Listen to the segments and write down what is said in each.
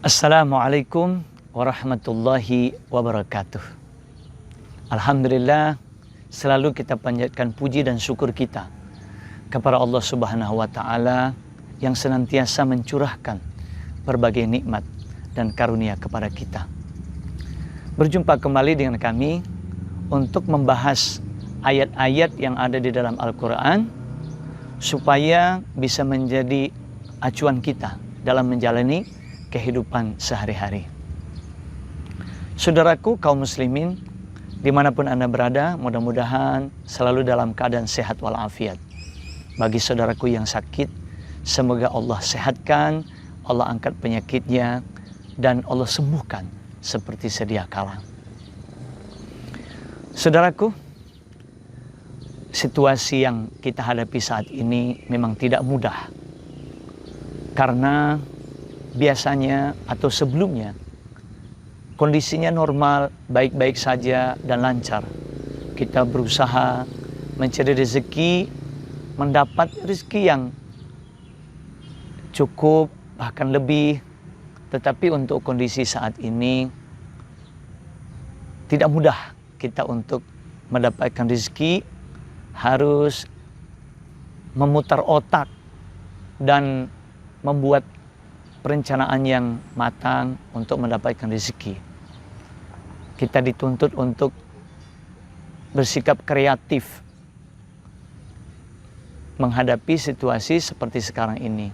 Assalamualaikum warahmatullahi wabarakatuh. Alhamdulillah, selalu kita panjatkan puji dan syukur kita kepada Allah Subhanahu wa Ta'ala yang senantiasa mencurahkan berbagai nikmat dan karunia kepada kita. Berjumpa kembali dengan kami untuk membahas ayat-ayat yang ada di dalam Al-Quran supaya bisa menjadi acuan kita dalam menjalani kehidupan sehari-hari. Saudaraku kaum muslimin, dimanapun Anda berada, mudah-mudahan selalu dalam keadaan sehat walafiat. Bagi saudaraku yang sakit, semoga Allah sehatkan, Allah angkat penyakitnya, dan Allah sembuhkan seperti sedia kala. Saudaraku, situasi yang kita hadapi saat ini memang tidak mudah. Karena biasanya atau sebelumnya kondisinya normal, baik-baik saja dan lancar. Kita berusaha mencari rezeki, mendapat rezeki yang cukup bahkan lebih. Tetapi untuk kondisi saat ini tidak mudah kita untuk mendapatkan rezeki, harus memutar otak dan membuat perencanaan yang matang untuk mendapatkan rezeki. Kita dituntut untuk bersikap kreatif menghadapi situasi seperti sekarang ini,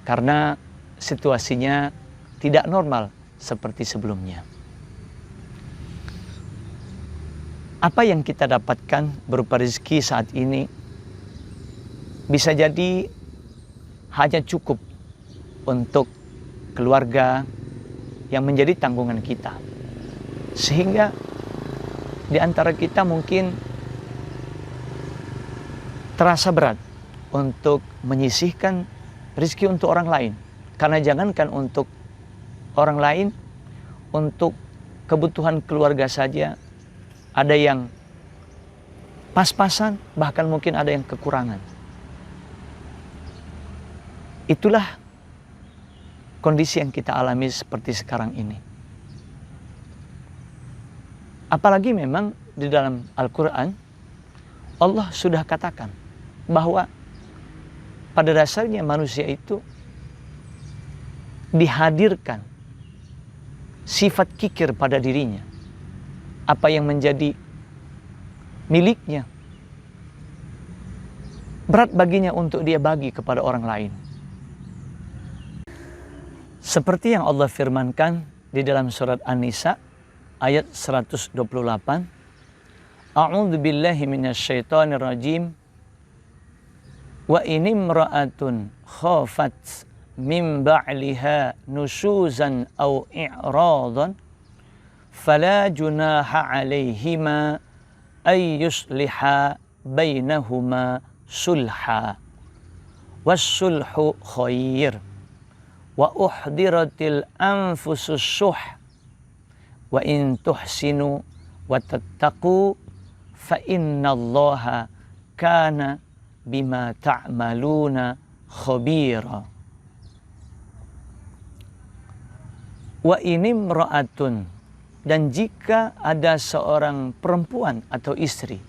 karena situasinya tidak normal seperti sebelumnya. Apa yang kita dapatkan berupa rezeki saat ini bisa jadi hanya cukup untuk keluarga yang menjadi tanggungan kita. Sehingga di antara kita mungkin terasa berat untuk menyisihkan rezeki untuk orang lain. Karena jangankan untuk orang lain, untuk kebutuhan keluarga saja ada yang pas-pasan, bahkan mungkin ada yang kekurangan. Itulah kondisi yang kita alami seperti sekarang ini. Apalagi memang di dalam Al-Quran, Allah sudah katakan bahwa pada dasarnya manusia itu dihadirkan sifat kikir pada dirinya. Apa yang menjadi miliknya, berat baginya untuk dia bagi kepada orang lain. Seperti yang Allah firmankan di dalam surat An-Nisa ayat 128. A'udzu billahi minasyaitonir rajim. Wa in imra'atun khafat min ba'liha nusyuzan aw i'radan fala junaha 'alaihima ay yusliha bainahuma sulha. Was-sulhu khair. Wa uhdiratil anfusus syuh wa in tuhsinu wa tattaqu fa innallaha kana bima ta'maluna khabira. Wa inimra'atun, dan jika ada seorang perempuan atau istri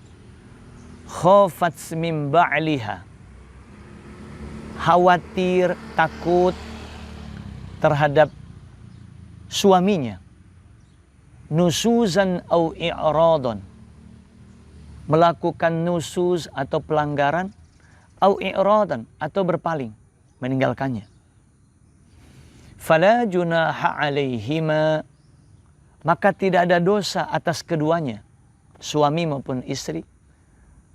khafat min ba'liha, khawatir, takut terhadap suaminya, nusuzan au i'radan, melakukan nusuz atau pelanggaran, au i'radan atau berpaling, meninggalkannya. Fala junaha 'alaihima, maka tidak ada dosa atas keduanya, suami maupun istri,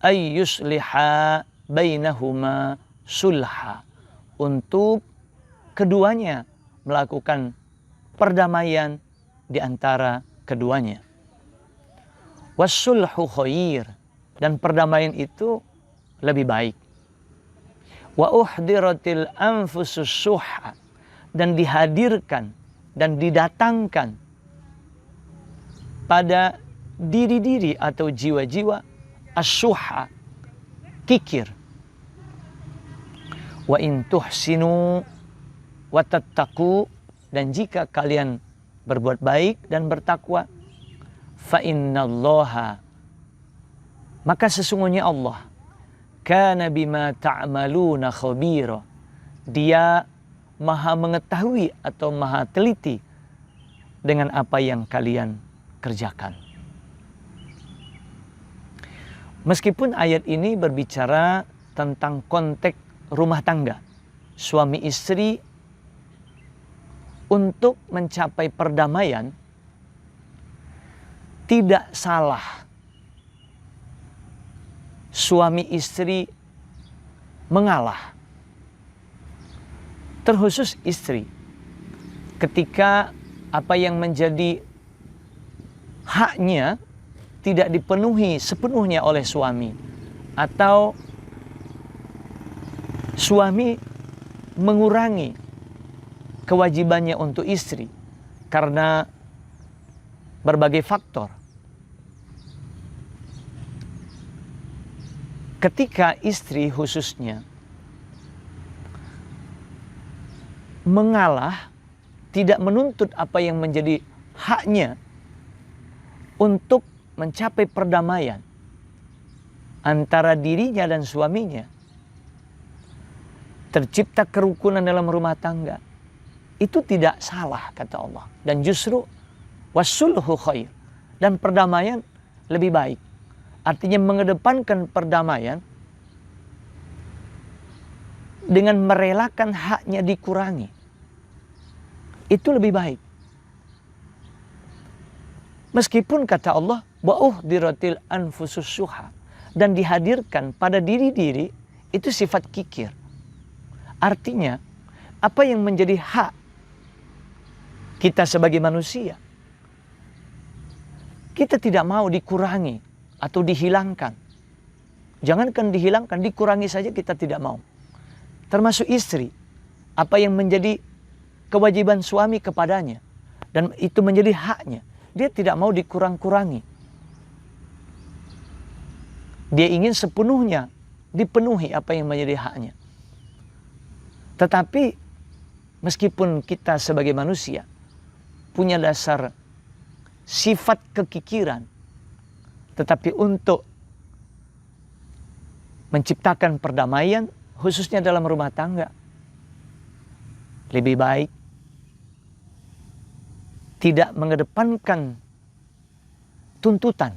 ay yusliha bainahuma sulha, untuk keduanya melakukan perdamaian di antara keduanya. Was-sulhu khair, dan perdamaian itu lebih baik. Wa uhdiratil anfusus syuha, dan dihadirkan dan didatangkan pada diri-diri atau jiwa-jiwa asyuha, kikir. Wa in tuhsinu wa tattaqu, dan jika kalian berbuat baik dan bertakwa, fa innallaha, maka sesungguhnya Allah, kana bima ta'maluna khabira, Dia maha mengetahui atau maha teliti dengan apa yang kalian kerjakan. Meskipun ayat ini berbicara tentang konteks rumah tangga, suami istri untuk mencapai perdamaian, tidak salah suami istri mengalah. Terkhusus istri, ketika apa yang menjadi haknya tidak dipenuhi sepenuhnya oleh suami, atau suami mengurangi kewajibannya untuk istri karena berbagai faktor. Ketika istri khususnya mengalah, tidak menuntut apa yang menjadi haknya untuk mencapai perdamaian antara dirinya dan suaminya, tercipta kerukunan dalam rumah tangga, itu tidak salah kata Allah. Dan justru wasulhu khair, dan perdamaian lebih baik. Artinya mengedepankan perdamaian dengan merelakan haknya dikurangi, itu lebih baik. Meskipun kata Allah, wa'uhdiratil anfusus syuha, dan dihadirkan pada diri-diri itu sifat kikir. Artinya, apa yang menjadi hak kita sebagai manusia, kita tidak mau dikurangi atau dihilangkan. Jangankan dihilangkan, dikurangi saja kita tidak mau. Termasuk istri, apa yang menjadi kewajiban suami kepadanya, dan itu menjadi haknya, dia tidak mau dikurang-kurangi. Dia ingin sepenuhnya dipenuhi apa yang menjadi haknya. Tetapi meskipun kita sebagai manusia punya dasar sifat kekikiran, tetapi untuk menciptakan perdamaian, khususnya dalam rumah tangga, lebih baik tidak mengedepankan tuntutan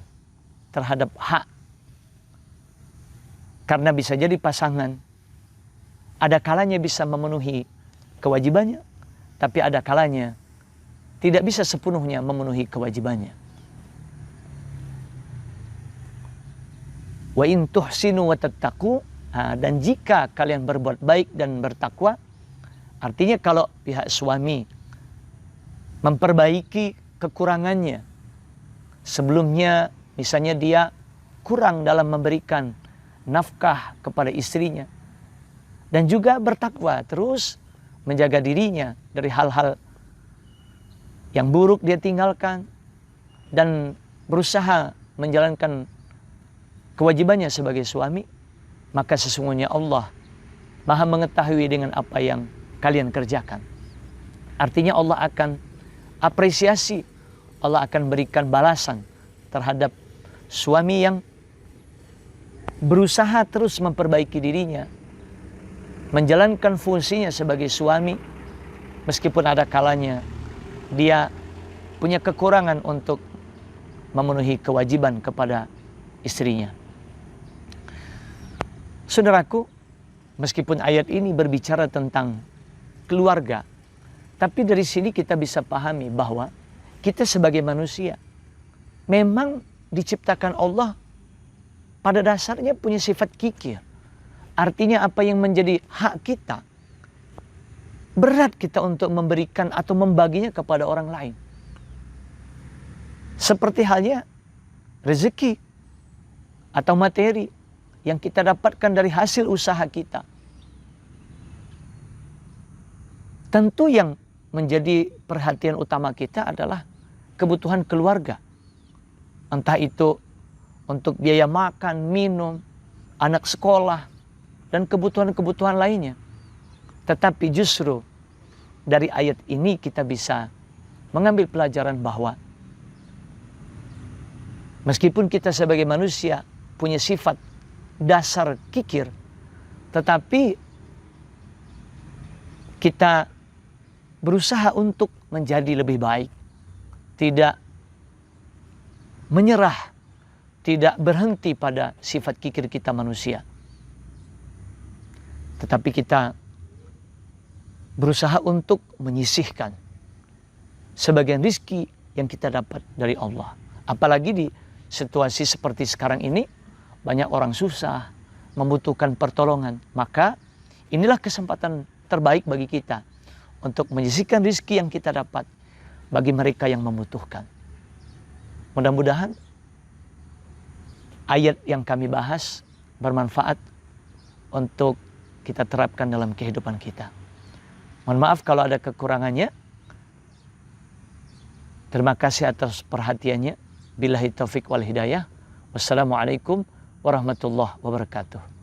terhadap hak. Karena bisa jadi pasangan ada kalanya bisa memenuhi kewajibannya, tapi ada kalanya tidak bisa sepenuhnya memenuhi kewajibannya. Wa in tuhsinu wa tattaqu, dan jika kalian berbuat baik dan bertakwa, artinya kalau pihak suami memperbaiki kekurangannya, sebelumnya misalnya dia kurang dalam memberikan nafkah kepada istrinya, dan juga bertakwa terus menjaga dirinya dari hal-hal yang buruk dia tinggalkan, dan berusaha menjalankan kewajibannya sebagai suami, maka sesungguhnya Allah maha mengetahui dengan apa yang kalian kerjakan. Artinya Allah akan apresiasi, Allah akan berikan balasan terhadap suami yang berusaha terus memperbaiki dirinya, menjalankan fungsinya sebagai suami, meskipun ada kalanya dia punya kekurangan untuk memenuhi kewajiban kepada istrinya. Saudaraku, meskipun ayat ini berbicara tentang keluarga, tapi dari sini kita bisa pahami bahwa kita sebagai manusia memang diciptakan Allah pada dasarnya punya sifat kikir. Artinya apa yang menjadi hak kita, berat kita untuk memberikan atau membaginya kepada orang lain. Seperti halnya rezeki atau materi yang kita dapatkan dari hasil usaha kita. Tentu yang menjadi perhatian utama kita adalah kebutuhan keluarga. Entah itu untuk biaya makan, minum, anak sekolah, dan kebutuhan-kebutuhan lainnya. Tetapi justru dari ayat ini kita bisa mengambil pelajaran bahwa meskipun kita sebagai manusia punya sifat dasar kikir, tetapi kita berusaha untuk menjadi lebih baik, tidak menyerah, tidak berhenti pada sifat kikir kita manusia. Tetapi kita berusaha untuk menyisihkan sebagian rizki yang kita dapat dari Allah. Apalagi di situasi seperti sekarang ini, banyak orang susah, membutuhkan pertolongan. Maka inilah kesempatan terbaik bagi kita untuk menyisihkan rizki yang kita dapat bagi mereka yang membutuhkan. Mudah-mudahan ayat yang kami bahas bermanfaat untuk kita terapkan dalam kehidupan kita. Mohon maaf kalau ada kekurangannya. Terima kasih atas perhatiannya. Billahi taufik wal hidayah. Wassalamualaikum warahmatullahi wabarakatuh.